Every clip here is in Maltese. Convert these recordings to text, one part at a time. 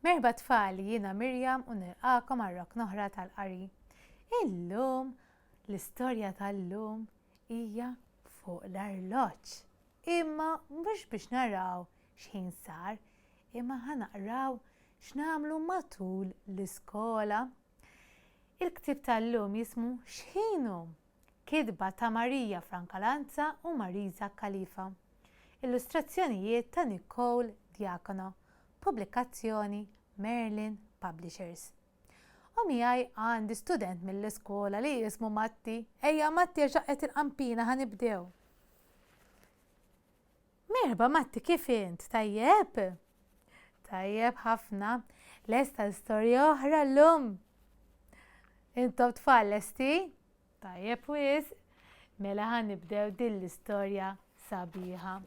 Merba tfal, jiena Mirjam u nilqakom għar-rokna oħra tal-qari. Illum l-istorja tal-lum hija fuq l-arloġġ. Imma mhux biex naraw x'ħin sar, imma ħanaqraw x'nagħmlu matul l-iskola. Il-ktieb tal-lum jismu X'ħinu? Kitba ta' Marija Francalanza u Marisa Khalifa. Illustrazzjonijiet ta' Nicole Diacono. Pubblikazzjoni Merlin Publishers. U miegħi għandi student mill-iskola li jismu Matti. Ejja Matti ġaqet il-qampina ħanibdew. Merba Matti, kif int? Tajjeb? Tajjeb ħafna. Lesta l-istorja oħra llum. Intom tfal lesti? Tajjeb wis. Mela ħanibdew din l-istorja sabiħa.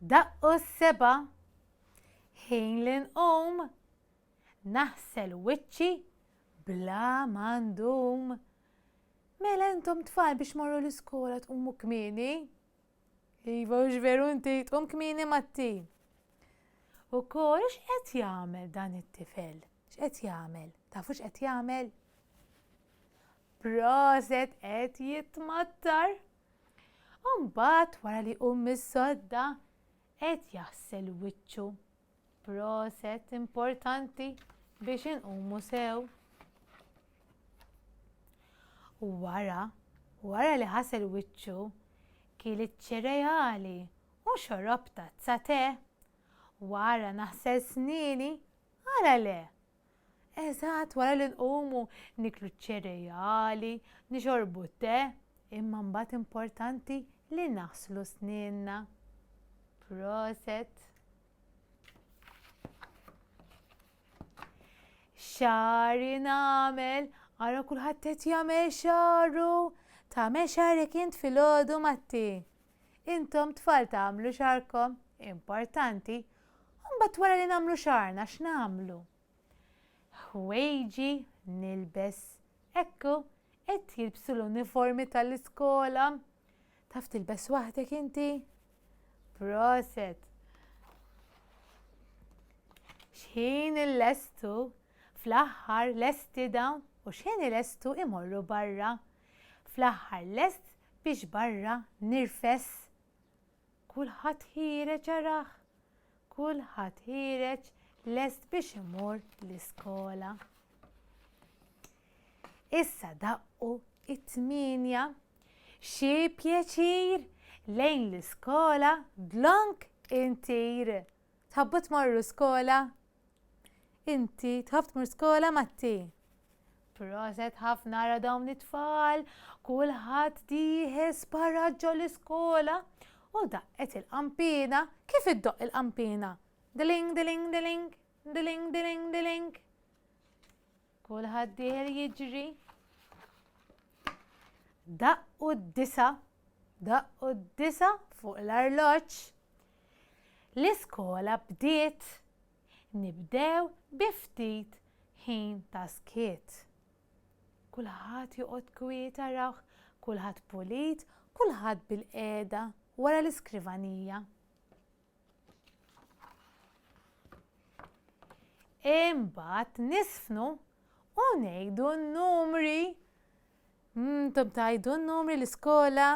Daqqu s-seba, ħin l-inqum, naħsel wiċċi bla mandum. Mela intom tfal biex marru l-iskola tqumu kmieni? Iva ux veru inti tqum kmieni Matti. U kol x'qed jagħmel dan it-tifel? X'qed jagħmel? Tafu x'qed jagħmel? Proset qed jitmattar. U mbagħad wara li qum mis-sodda qed jaħsel wiċċu. Proset importanti biex inqumu sew. U wara li ħasel wiċċu, kiel iċ-ċereali u xorob tazza te. Wara naħsel snini, ara le. Eżatt, wara li nqumu niklu ċ-ċereali, nixorbu te, imma mbagħad importanti li naħslu sninna. Proset. Xari nagħmel, ara kulħadd qed jagħmel xaru. Tagħmel xarek int filgħodu Matti. Intom tfal tagħmlu xarkom, importanti. U mbagħad wara li nagħmlu xarna x'nagħmlu? Ħwejġi nilbes. Ekku, qed jilbsu l-uniformi tal-iskola. Taf tilbes waħdek inti? Proset. X'ħin il-lestu, fl-aħħar lesti dawn u x'ħin il-lestu imorru barra. Fl-aħħar lest biex barra nirfes. Kulħadd ħireġ araħ, kulħadd ħireġ lest biex imur l-iskola. Issa daqqu it-tminja, xi pjaċir lejn l-iskola dlonk intir. Tħabbu tmorru skola? Inti tħabb tmur skola Matti? Proset ħafna ara dawn it-tfal, kulħadd dieħes barra ġo l-iskola u daqqet il-qampina. Kif iddoq il-qampina? Diling, diling, diling, diling, diling, diling. Kulħadd dieħel jiġri. Daqqu d-disa fuq l-arloġġ. L-iskola bdiet. Nibdew bi ftit ħin ta' skiet. Kulħadd joqgħod kwiet araw, kulħadd pulit, kulħadd bil-qiegħda wara l-iskrivanija. Imbagħad nisfnu u ngħidu n-numri. Intom tgħidu n-numri l-iskola.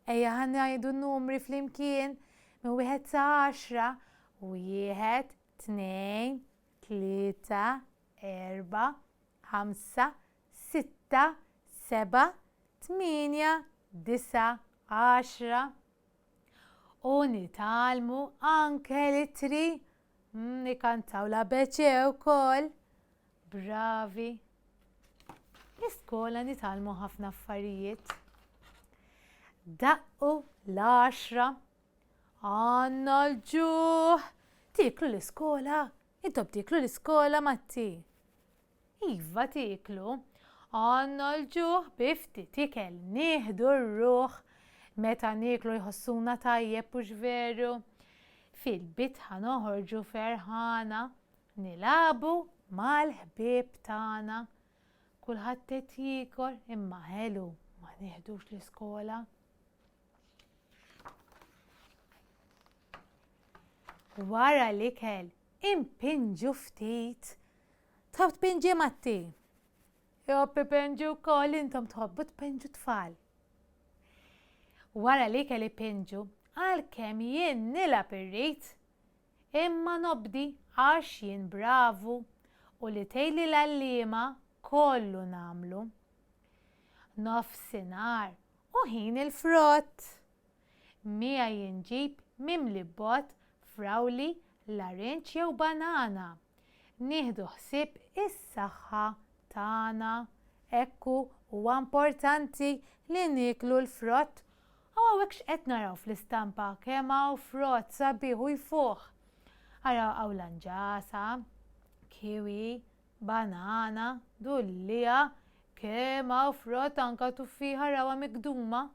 Ejja ħannajdu n-numri flimkien minn 1 sa 10. 1, 2, 3, 4, 5, 6, 7, 8, 9, 10. U nitalmu anke litri. Nikantaw l-ABC wkoll. Bravi. L-iskola nitalmu ħafna affarijiet. Daqqu l-10. Għanna l-ġuħ. Tiklu l-iskola. Intom tiklu l-iskola Matti? Iva tiklu. Għanna l-ġuħ bifti tikel nieħdu r-ruħ. Meta niklu jħossuna tajjeb u veru. Fil-bit ħanoħorġu ferħana. Nilabu mal-ħbieb tagħna. Kulħadd qed jiekol imma ħelu ma nieħdux l-iskola. Wara l-ikel impinġu ftit. Tħobb tpinġi Matti? Joppi pinġu wkoll intom tħobbu tpinġu tfal. Wara l-ikel ipinġu għalkemm jien nilgħab irrid, imma nobdi għax jien bravu u li tgħidli l-għalliema kollu nagħmlu. Nofsinhar u ħin il-frott. Mija jinġib mimli bot frawli l-arinċ jew banana. Nieħdu ħsieb is-saħħa tagħna. Ekku huwa importanti li nieklu l-frott. U hawnhekk x'qed naraw fl-istampa kemm hawn frott sabiħ u jfuh. Araw hawn lanġasa, kiwi, banana, dullija, kemm hawn frott anke tuffiħa rawha mikduma.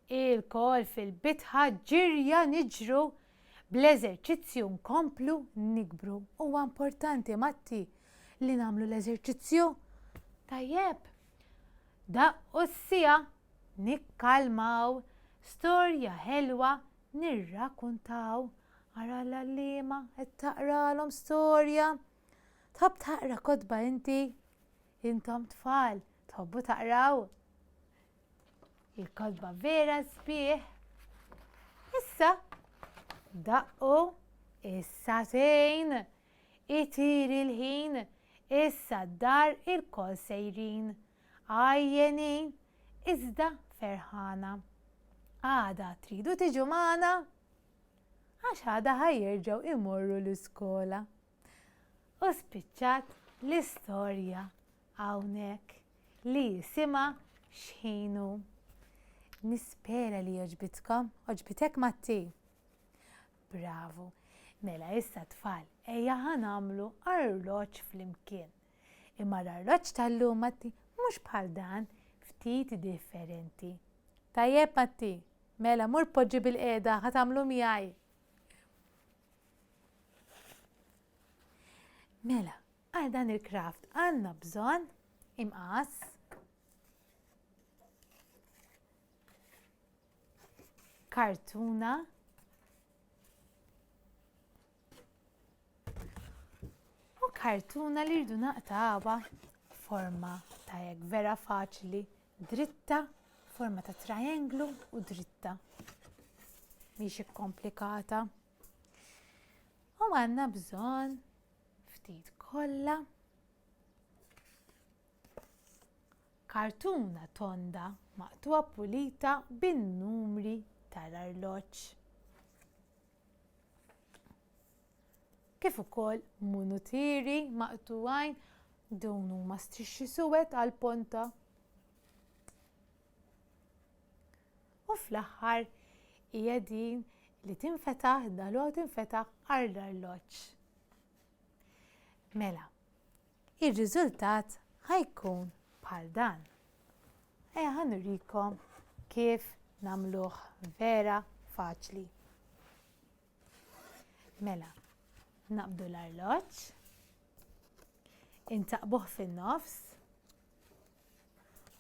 Il-kol fil-bitħa ġirja niġru bl-eżerċizzju nkomplu nikbru. Huwa importanti Matti li nagħmlu l-eżerċizzju. Tajjeb, daqqu s-sija nikkalmaw, storja ħelwa nirrakkuntaw. Ara l-għalliema qed taqralhom storja. Tħobb taqra kotba inti? Intom tfal tħobbu taqraw? Il-kotba vera sbieħ. Issa daqqu, issa tejn, itir il-ħin, issa d-dar il-kol sejrin. Għajjenin, iżda ferħana. Għada tridu tiġu magħna? Għax għada ħajjerġgħu imorru l-iskola. U spiċċat l-istorja hawnhekk li jisimha x'ħinu. Nispera li joġbitkom, oġbitek Matti? Bravu, mela issa tfal, ejja ħanamlu arloġġ flimkien. Imma l-arloġġ tal-lum Matti mhux bħal dan, ftit differenti. Tajjeb Matti, mela mur poġġi bil-qiegħda ħatamlu miegħi. Mela, għal dan il-kraft għandna bżonn imqas, kartuna, u kartuna li rridu naqtawha forma ta' hekk vera faċli, dritta, forma ta' trianglu u dritta. Mhix ikkomplikata. U għandna bżonn ftit kollha, kartuna tonda maqtuha pulita bin-numri tal-arloġġ. Kif ukoll munutieri maqtuwajn dawn huma strixxi suwed għall ponta. U fl-aħħar hija din li tinfetaħ dalgħa tinfetaħ għall-arloġġ. Mela, ir-riżultat ħajkun bħal dan. Ejja ħanurikom kif nagħmluh vera faċli. Mela, naqbdu l-arloġġ, intaqbuh fin-nofs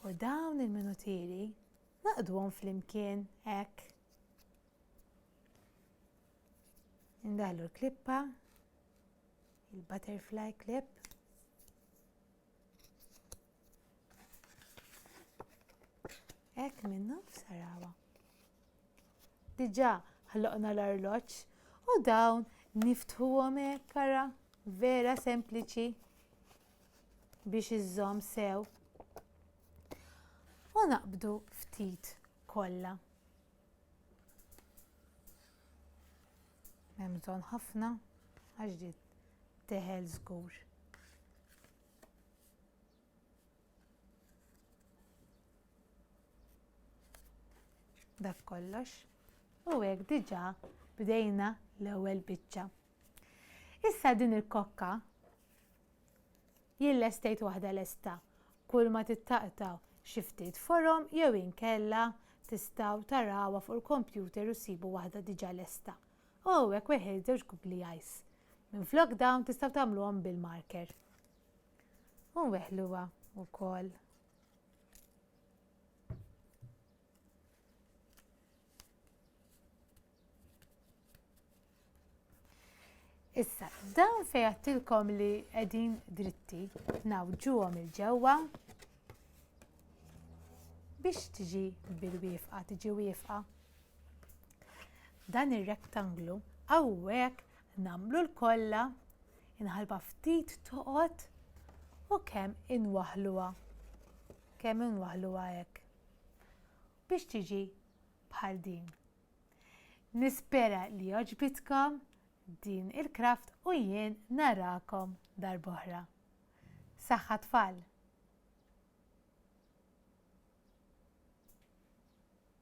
u dawn il-minutieri naqduhom flimkien hekk. Indaħlu l-klippa, il-butterfly clip. Hekk min-nofs arawa. Diġà ħalloqna l-arloġġ u dawn niftħuhom hekk ara vera sempliċi biex iżżomm sew. U naqbdu ftit kollha. Hemm bżonn ħafna għax ġiet teħel żgur. Dak kollox. U hekk diġà bdejna l-ewwel biċċa. Issa din il-kokka jien lestejt waħda lesta. Kull ma tittaqtaw xi ftit forom jew inkella tistgħu tarawha fuq il-kompjuter u ssibu waħda diġà lesta. U hekk wieħed żewġ kubli ice. Minflok dawn tistgħu tagħmluhom bil-marker. U weħluha wkoll. Issa, dawn fejn għattilkom li qegħdin dritti, nawġuhom il-ġewwa biex tiġi bil-wieqfa, tiġi wieqfa. Dan ir-rektanglu hawnhekk nagħmlu l-kollha, inħalba ftit toqgħod u kemm inwaħħluha. Kemm inwaħħluha hekk biex tiġi bħal din. Nispera li jogħġbitkom din il-kraft u jien narakom darb'oħra. Saħħa tfal!